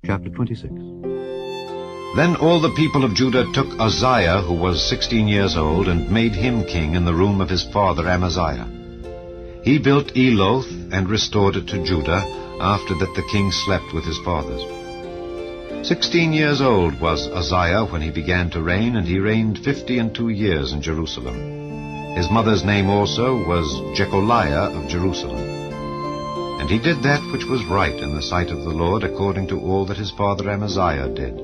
Chapter 26. Then all the people of Judah took Uzziah, who was 16 years old, and made him king in the room of his father Amaziah. He built Eloth and restored it to Judah, after that the king slept with his fathers. 16 years old was Uzziah when he began to reign, and he reigned 52 years in Jerusalem. His mother's name also was Jecoliah of Jerusalem. And he did that which was right in the sight of the Lord, according to all that his father Amaziah did.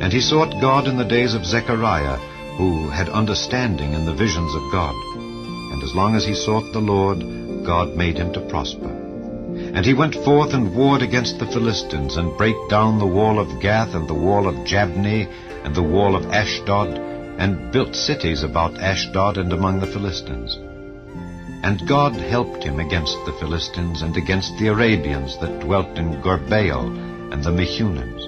And he sought God in the days of Zechariah, who had understanding in the visions of God. And as long as he sought the Lord, God made him to prosper. And he went forth and warred against the Philistines, and brake down the wall of Gath, and the wall of Jabneh, and the wall of Ashdod, and built cities about Ashdod and among the Philistines. And God helped him against the Philistines, and against the Arabians that dwelt in Gorbaal, and the Mehunims.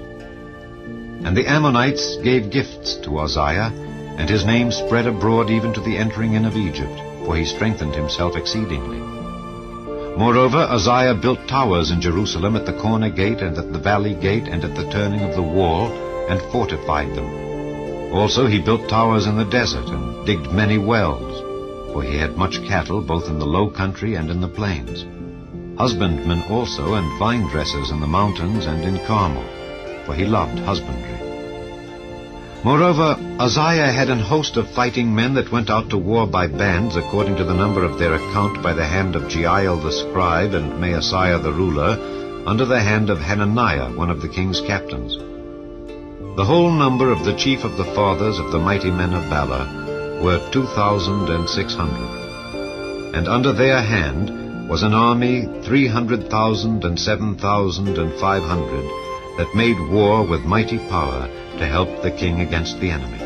And the Ammonites gave gifts to Uzziah, and his name spread abroad even to the entering in of Egypt, for he strengthened himself exceedingly. Moreover, Uzziah built towers in Jerusalem at the corner gate, and at the valley gate, and at the turning of the wall, and fortified them. Also he built towers in the desert, and digged many wells, for he had much cattle both in the low country and in the plains, husbandmen also, and vine-dressers in the mountains and in Carmel, for he loved husbandry. Moreover, Uzziah had an host of fighting men that went out to war by bands, according to the number of their account, by the hand of Jeiel the scribe and Maaseiah the ruler, under the hand of Hananiah, one of the king's captains. The whole number of the chief of the fathers of the mighty men of valor were 2,600. And under their hand was an army 300,000 and 7,500, that made war with mighty power to help the king against the enemy.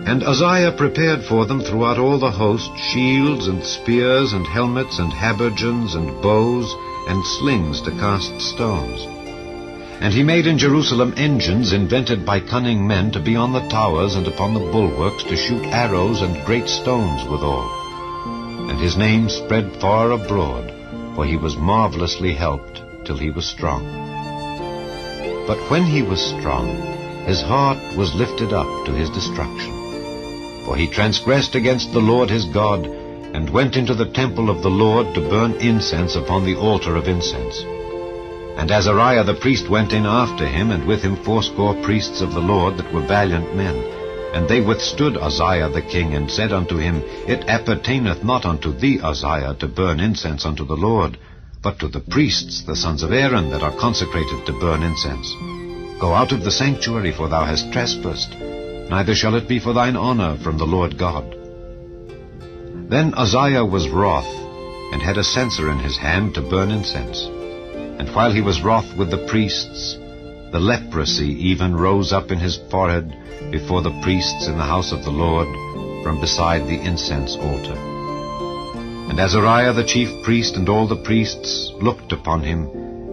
And Uzziah prepared for them throughout all the host shields and spears and helmets and habergeons and bows and slings to cast stones. And he made in Jerusalem engines invented by cunning men to be on the towers and upon the bulwarks, to shoot arrows and great stones withal. And his name spread far abroad, for he was marvelously helped till he was strong. But when he was strong, his heart was lifted up to his destruction. For he transgressed against the Lord his God, and went into the temple of the Lord to burn incense upon the altar of incense. And Azariah the priest went in after him, and with him 80 priests of the Lord that were valiant men. And they withstood Uzziah the king, and said unto him, It appertaineth not unto thee, Uzziah, to burn incense unto the Lord, but to the priests, the sons of Aaron, that are consecrated to burn incense. Go out of the sanctuary, for thou hast trespassed, neither shall it be for thine honor from the Lord God. Then Uzziah was wroth, and had a censer in his hand to burn incense. And while he was wroth with the priests, the leprosy even rose up in his forehead before the priests in the house of the Lord, from beside the incense altar. And Azariah the chief priest and all the priests looked upon him,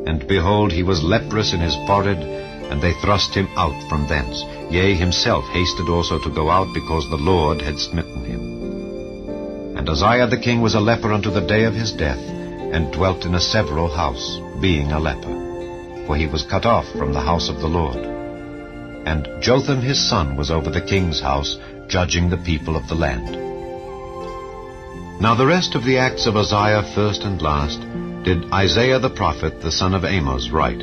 and behold, he was leprous in his forehead, and they thrust him out from thence. Yea, himself hasted also to go out, because the Lord had smitten him. And Uzziah the king was a leper unto the day of his death, and dwelt in a several house, being a leper, for he was cut off from the house of the Lord. And Jotham his son was over the king's house, judging the people of the land. Now the rest of the acts of Uzziah, first and last, did Isaiah the prophet, the son of Amos, write.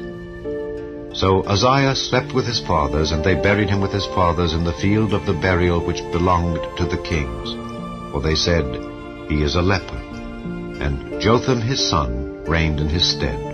So Uzziah slept with his fathers, and they buried him with his fathers in the field of the burial which belonged to the kings. For they said, He is a leper. And Jotham his son reigned in his stead.